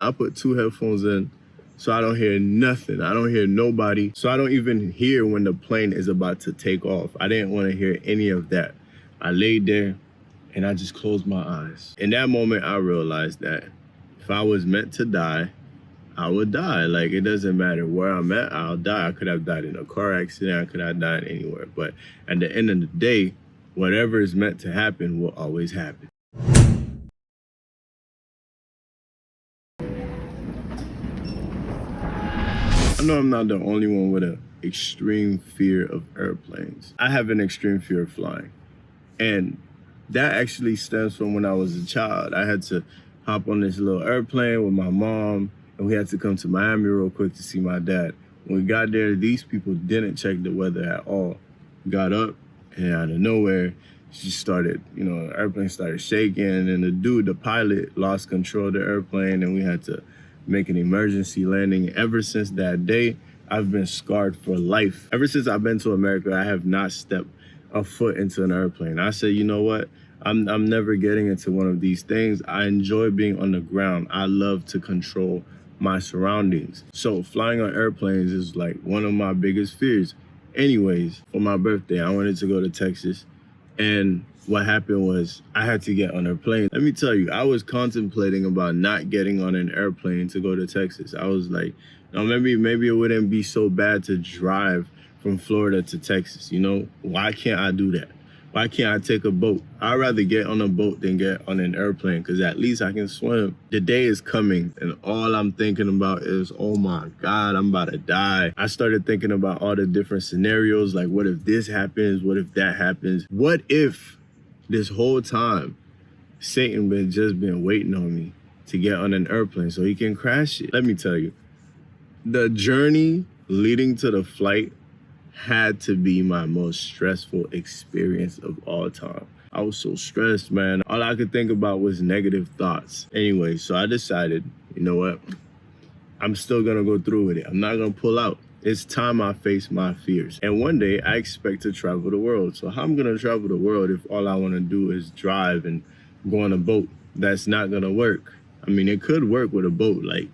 I put 2 headphones in so I don't hear nothing. I don't hear nobody. So I don't even hear when the plane is about to take off. I didn't want to hear any of that. I laid there and I just closed my eyes. In that moment, I realized that if I was meant to die, I would die. Like, it doesn't matter where I'm at, I'll die. I could have died in a car accident. I could have died anywhere. But at the end of the day, whatever is meant to happen will always happen. I know I'm not the only one with an extreme fear of airplanes. I have an extreme fear of flying. And that actually stems from when I was a child. I had to hop on this little airplane with my mom, and we had to come to Miami real quick to see my dad. When we got there, these people didn't check the weather at all. Got up, and out of nowhere, she started, the airplane started shaking, and the pilot, lost control of the airplane, and we had to make an emergency landing. Ever since that day, I've been scarred for life. Ever since I've been to America, I have not stepped a foot into an airplane. I said, you know what? I'm never getting into one of these things. I enjoy being on the ground. I love to control my surroundings. So flying on airplanes is like one of my biggest fears. Anyways, for my birthday, I wanted to go to Texas. And what happened was I had to get on a plane. Let me tell you, I was contemplating about not getting on an airplane to go to Texas. I was like, maybe it wouldn't be so bad to drive from Florida to Texas. Why can't I do that? Why can't I take a boat? I'd rather get on a boat than get on an airplane, because at least I can swim. The day is coming and all I'm thinking about is, oh my God, I'm about to die. I started thinking about all the different scenarios, like what if this happens? What if that happens? What if this whole time Satan just been waiting on me to get on an airplane so he can crash it? Let me tell you, the journey leading to the flight had to be my most stressful experience of all time. I was so stressed, man. All I could think about was negative thoughts. Anyway, so I decided, you know what? I'm still gonna go through with it. I'm not gonna pull out. It's time I face my fears. And one day I expect to travel the world. So how I'm gonna travel the world if all I wanna do is drive and go on a boat? That's not gonna work. I mean, it could work with a boat. Like,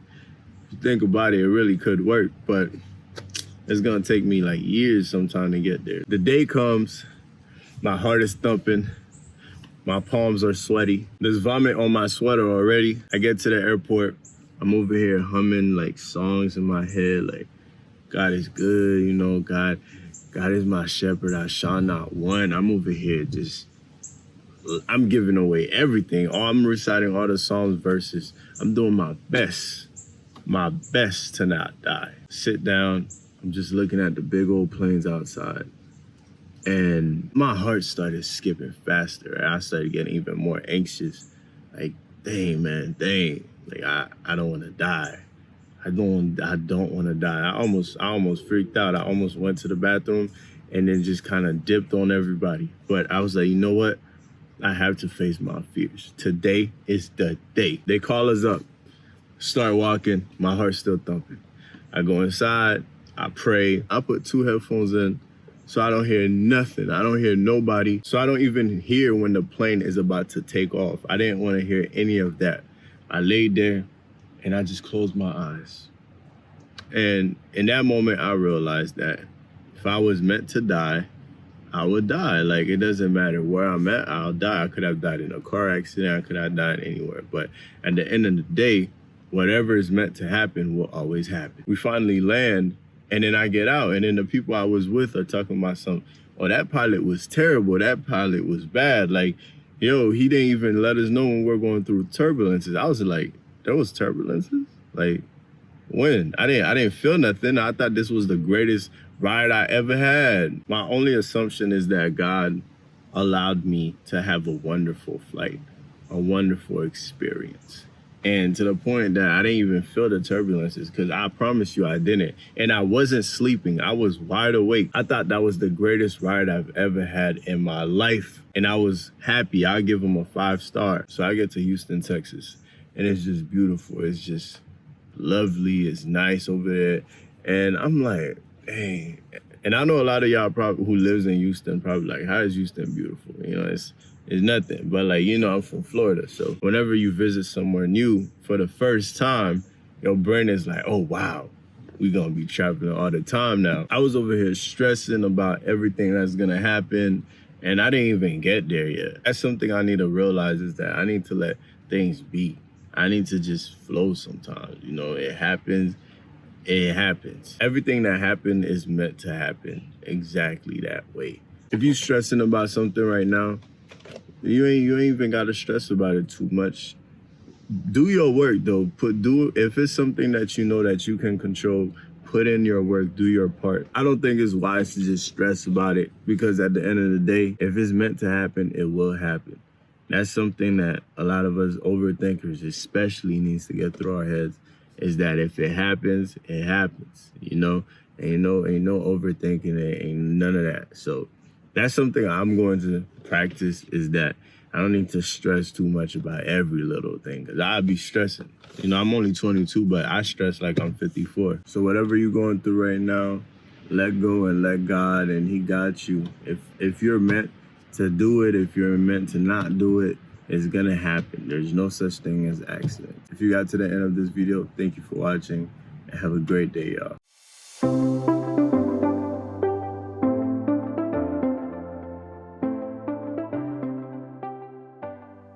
if you think about it, it really could work, but it's gonna take me like years sometime to get there. The day comes, my heart is thumping, my palms are sweaty. There's vomit on my sweater already. I get to the airport, I'm over here humming like songs in my head, like God is good, God is my shepherd, I shall not want. I'm over here I'm giving away everything. I'm reciting all the Psalms verses. I'm doing my best to not die. Sit down. I'm just looking at the big old planes outside, and my heart started skipping faster. I started getting even more anxious. Like, dang, man, dang. Like, I don't want to die. I don't want to die. I almost freaked out. I almost went to the bathroom and then just kind of dipped on everybody. But I was like, you know what? I have to face my fears. Today is the day. They call us up. Start walking. My heart's still thumping. I go inside. I pray. I put 2 headphones in so I don't hear nothing. I don't hear nobody. So I don't even hear when the plane is about to take off. I didn't want to hear any of that. I laid there and I just closed my eyes. And in that moment, I realized that if I was meant to die, I would die. Like, it doesn't matter where I'm at, I'll die. I could have died in a car accident. I could have died anywhere. But at the end of the day, whatever is meant to happen will always happen. We finally land. And then I get out, and then the people I was with are talking about oh, that pilot was terrible. That pilot was bad. Like, yo, he didn't even let us know when we're going through turbulences. I was like, there was turbulences? Like, when? I didn't feel nothing. I thought this was the greatest ride I ever had. My only assumption is that God allowed me to have a wonderful flight, a wonderful experience. And to the point that I didn't even feel the turbulences, because I promise you I didn't. And I wasn't sleeping. I was wide awake. I thought that was the greatest ride I've ever had in my life. And I was happy. I give them a 5-star. So I get to Houston, Texas, and it's just beautiful. It's just lovely. It's nice over there. And I'm like, dang. And I know a lot of y'all probably who lives in Houston probably like, how is Houston beautiful? You know, it's nothing. But like, you know, I'm from Florida. So whenever you visit somewhere new for the first time, your brain is like, oh, wow, we gonna be traveling all the time now. I was over here stressing about everything that's gonna happen, and I didn't even get there yet. That's something I need to realize, is that I need to let things be. I need to just flow sometimes. You know, it happens. It happens. Everything that happened is meant to happen exactly that way. If you're stressing about something right now, you ain't even gotta stress about it too much. Do your work though. If it's something that you know that you can control, put in your work, do your part. I don't think it's wise to just stress about it, because at the end of the day, if it's meant to happen, it will happen. That's something that a lot of us overthinkers especially needs to get through our heads, is that if it happens, it happens. You know, ain't no overthinking it, ain't none of that. So that's something I'm going to practice, is that I don't need to stress too much about every little thing, because I'll be stressing. You know, I'm only 22, but I stress like I'm 54. So whatever you're going through right now, let go and let God, and He got you. If you're meant to do it, if you're meant to not do it, it's gonna happen. There's no such thing as accident. If you got to the end of this video, thank you for watching, and have a great day, y'all.